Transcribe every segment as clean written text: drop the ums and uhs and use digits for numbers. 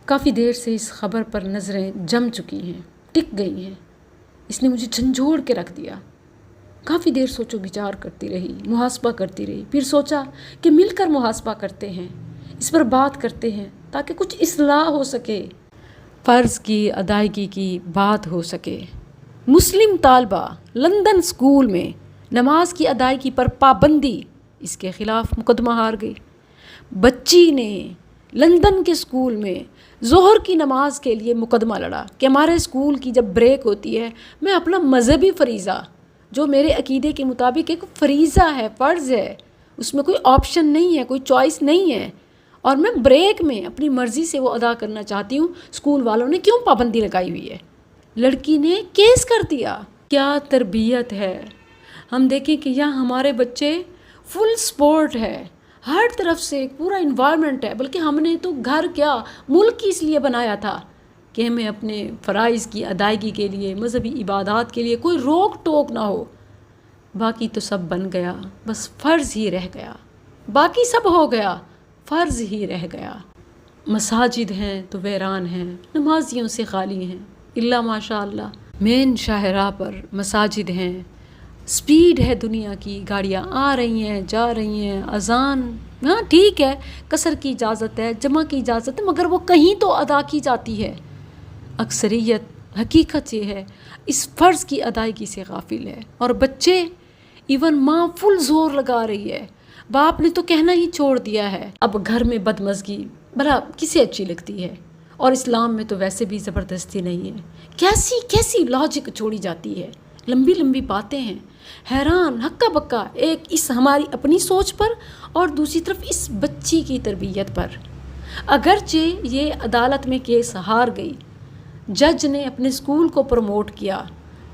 کافی دیر سے اس خبر پر نظریں جم چکی ہیں، ٹک گئی ہیں۔ اس نے مجھے جھنجھوڑ کے رکھ دیا۔ کافی دیر سوچ و بچار کرتی رہی، محاسبہ کرتی رہی، پھر سوچا کہ مل کر محاسبہ کرتے ہیں، اس پر بات کرتے ہیں تاکہ کچھ اصلاح ہو سکے، فرض کی ادائیگی کی بات ہو سکے۔ مسلم طالبہ لندن اسکول میں نماز کی ادائیگی پر پابندی، اس کے خلاف مقدمہ ہار گئی۔ بچی نے لندن کے اسکول میں ظہر کی نماز کے لیے مقدمہ لڑا کہ ہمارے اسکول کی جب بریک ہوتی ہے میں اپنا مذہبی فریضہ، جو میرے عقیدے کے مطابق ایک فریضہ ہے، فرض ہے، اس میں کوئی آپشن نہیں ہے، کوئی چوائس نہیں ہے، اور میں بریک میں اپنی مرضی سے وہ ادا کرنا چاہتی ہوں، اسکول والوں نے کیوں پابندی لگائی ہوئی ہے؟ لڑکی نے کیس کر دیا۔ کیا تربیت ہے! ہم دیکھیں کہ یہاں ہمارے بچے فل سپورٹ ہے، ہر طرف سے پورا انوائرمنٹ ہے، بلکہ ہم نے تو گھر کیا ملک اس لیے بنایا تھا کہ ہمیں اپنے فرائض کی ادائیگی کے لیے، مذہبی عبادات کے لیے کوئی روک ٹوک نہ ہو۔ باقی تو سب بن گیا، بس فرض ہی رہ گیا۔ باقی سب ہو گیا، فرض ہی رہ گیا۔ مساجد ہیں تو ویران ہیں، نمازیوں سے خالی ہیں، اللہ ماشاء اللہ مین شاہراہ پر مساجد ہیں، سپیڈ ہے دنیا کی، گاڑیاں آ رہی ہیں جا رہی ہیں، اذان ہاں ٹھیک ہے، قصر کی اجازت ہے، جمع کی اجازت ہے، مگر وہ کہیں تو ادا کی جاتی ہے۔ اکثریت حقیقت یہ ہے اس فرض کی ادائیگی سے غافل ہے، اور بچے ایون ماں فل زور لگا رہی ہے، باپ نے تو کہنا ہی چھوڑ دیا ہے۔ اب گھر میں بدمزگی بھلا کسے اچھی لگتی ہے؟ اور اسلام میں تو ویسے بھی زبردستی نہیں ہے۔ کیسی لاجک چھوڑی جاتی ہے، لمبی لمبی باتیں ہیں، حیران ہکا بکا، ایک اس ہماری اپنی سوچ پر اور دوسری طرف اس بچی کی تربیت پر۔ اگرچہ یہ عدالت میں کیس ہار گئی، جج نے اپنے اسکول کو پروموٹ کیا،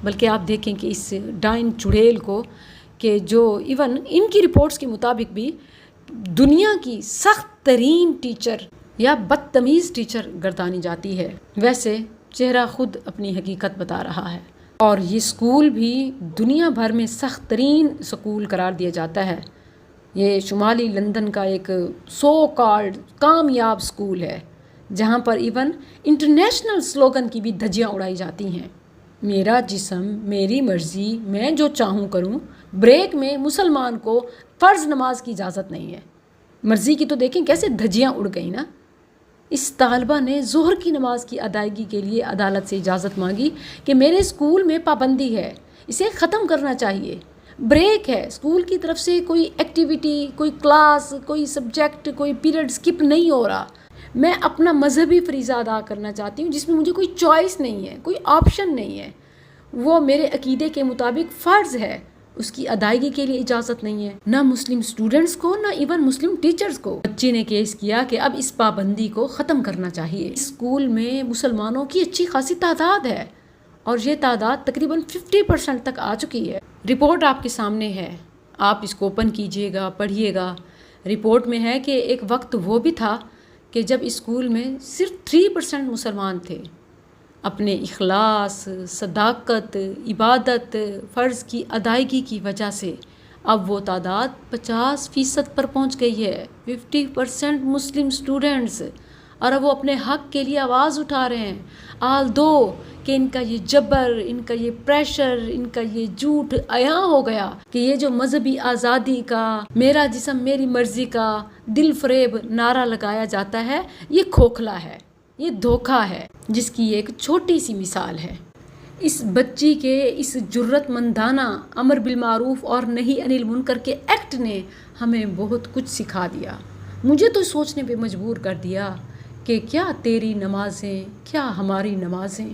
بلکہ آپ دیکھیں کہ اس ڈائن چڑیل کو کہ جو ایون ان کی رپورٹس کے مطابق بھی دنیا کی سخت ترین ٹیچر یا بدتمیز ٹیچر گردانی جاتی ہے، ویسے چہرہ خود اپنی حقیقت بتا رہا ہے، اور یہ اسکول بھی دنیا بھر میں سخت ترین اسکول قرار دیا جاتا ہے۔ یہ شمالی لندن کا ایک سو کالڈ کامیاب اسکول ہے، جہاں پر ایون انٹرنیشنل سلوگن کی بھی دھجیاں اڑائی جاتی ہیں۔ میرا جسم میری مرضی، میں جو چاہوں کروں۔ بریک میں مسلمان کو فرض نماز کی اجازت نہیں ہے۔ مرضی کی تو دیکھیں کیسے دھجیاں اڑ گئی نا۔ اس طالبہ نے ظہر کی نماز کی ادائیگی کے لیے عدالت سے اجازت مانگی کہ میرے اسکول میں پابندی ہے، اسے ختم کرنا چاہیے۔ بریک ہے، اسکول کی طرف سے کوئی ایکٹیویٹی، کوئی کلاس، کوئی سبجیکٹ، کوئی پیریڈ سکپ نہیں ہو رہا۔ میں اپنا مذہبی فریضہ ادا کرنا چاہتی ہوں جس میں مجھے کوئی چوائس نہیں ہے، کوئی آپشن نہیں ہے، وہ میرے عقیدے کے مطابق فرض ہے، اس کی ادائیگی کے لیے اجازت نہیں ہے، نہ مسلم اسٹوڈنٹس کو، نہ ایون مسلم ٹیچرز کو۔ بچے نے کیس کیا کہ اب اس پابندی کو ختم کرنا چاہیے۔ اسکول میں مسلمانوں کی اچھی خاصی تعداد ہے، اور یہ تعداد تقریباً 50% تک آ چکی ہے۔ رپورٹ آپ کے سامنے ہے، آپ اس کو اوپن کیجئے گا، پڑھیے گا۔ رپورٹ میں ہے کہ ایک وقت وہ بھی تھا کہ جب اسکول میں صرف 3% مسلمان تھے۔ اپنے اخلاص، صداقت، عبادت، فرض کی ادائیگی کی وجہ سے اب وہ تعداد 50% پر پہنچ گئی ہے، 50% مسلم اسٹوڈنٹس، اور اب وہ اپنے حق کے لیے آواز اٹھا رہے ہیں۔ آلدو کہ ان کا یہ جبر، ان کا یہ پریشر، ان کا یہ جھوٹ عیاں ہو گیا کہ یہ جو مذہبی آزادی کا، میرا جسم میری مرضی کا دل فریب نعرہ لگایا جاتا ہے، یہ کھوکھلا ہے، یہ دھوکہ ہے، جس کی ایک چھوٹی سی مثال ہے۔ اس بچی کے اس جرت مندانہ امر بالمعروف اور نہی عن المنکر کے ایکٹ نے ہمیں بہت کچھ سکھا دیا۔ مجھے تو سوچنے پہ مجبور کر دیا کہ کیا تیری نمازیں، کیا ہماری نمازیں،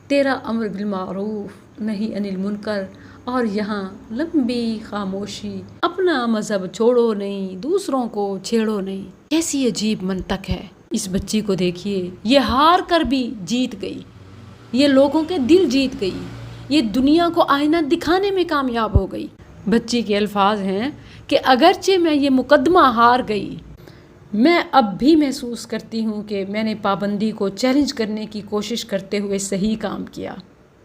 تیرا امر بالمعروف نہی عن المنکر، اور یہاں لمبی خاموشی، اپنا مذہب چھوڑو نہیں، دوسروں کو چھیڑو نہیں۔ کیسی عجیب منطق ہے۔ اس بچی کو دیکھیے، یہ ہار کر بھی جیت گئی، یہ لوگوں کے دل جیت گئی، یہ دنیا کو آئینہ دکھانے میں کامیاب ہو گئی۔ بچی کے الفاظ ہیں کہ اگرچہ میں یہ مقدمہ ہار گئی، میں اب بھی محسوس کرتی ہوں کہ میں نے پابندی کو چیلنج کرنے کی کوشش کرتے ہوئے صحیح کام کیا،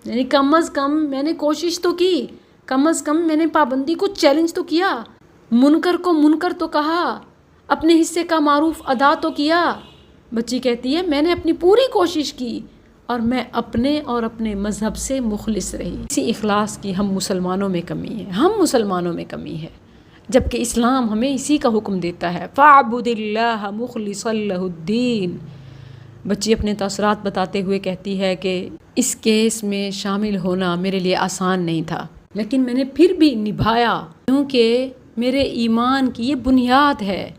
یعنی کم از کم میں نے کوشش تو کی، کم از کم میں نے پابندی کو چیلنج تو کیا، منکر کو منکر تو کہا، اپنے حصے کا معروف ادا تو کیا۔ بچی کہتی ہے میں نے اپنی پوری کوشش کی اور میں اپنے اور اپنے مذہب سے مخلص رہی. اسی اخلاص کی ہم مسلمانوں میں کمی ہے جبکہ اسلام ہمیں اسی کا حکم دیتا ہے فَاعْبُدِ اللَّهَ مُخْلِصًا لَهُ الدِّينَ. بچی اپنے تاثرات بتاتے ہوئے کہتی ہے کہ اس کیس میں شامل ہونا میرے لیے آسان نہیں تھا لیکن میں نے پھر بھی نبھایا کیونکہ میرے ایمان کی یہ بنیاد ہے،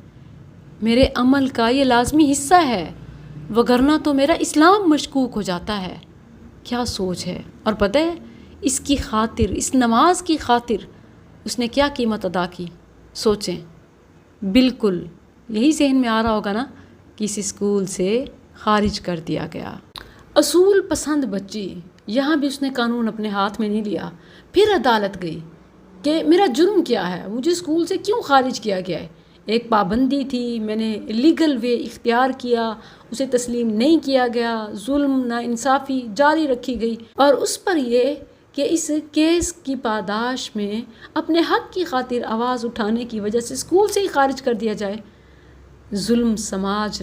میرے عمل کا یہ لازمی حصہ ہے، وگرنہ تو میرا اسلام مشکوک ہو جاتا ہے. کیا سوچ ہے. اور پتہ ہے اس کی خاطر، اس نماز کی خاطر اس نے کیا قیمت ادا کی. سوچیں. بالکل یہی ذہن میں آ رہا ہوگا نا کہ اس اسکول سے خارج کر دیا گیا. اصول پسند بچی. یہاں بھی اس نے قانون اپنے ہاتھ میں نہیں لیا، پھر عدالت گئی کہ میرا جرم کیا ہے، مجھے اسکول سے کیوں خارج کیا گیا ہے. ایک پابندی تھی، میں نے لیگل وے اختیار کیا، اسے تسلیم نہیں کیا گیا، ظلم ناانصافی جاری رکھی گئی اور اس پر یہ کہ اس کیس کی پاداش میں اپنے حق کی خاطر آواز اٹھانے کی وجہ سے اسکول سے ہی خارج کر دیا جائے. ظلم سماج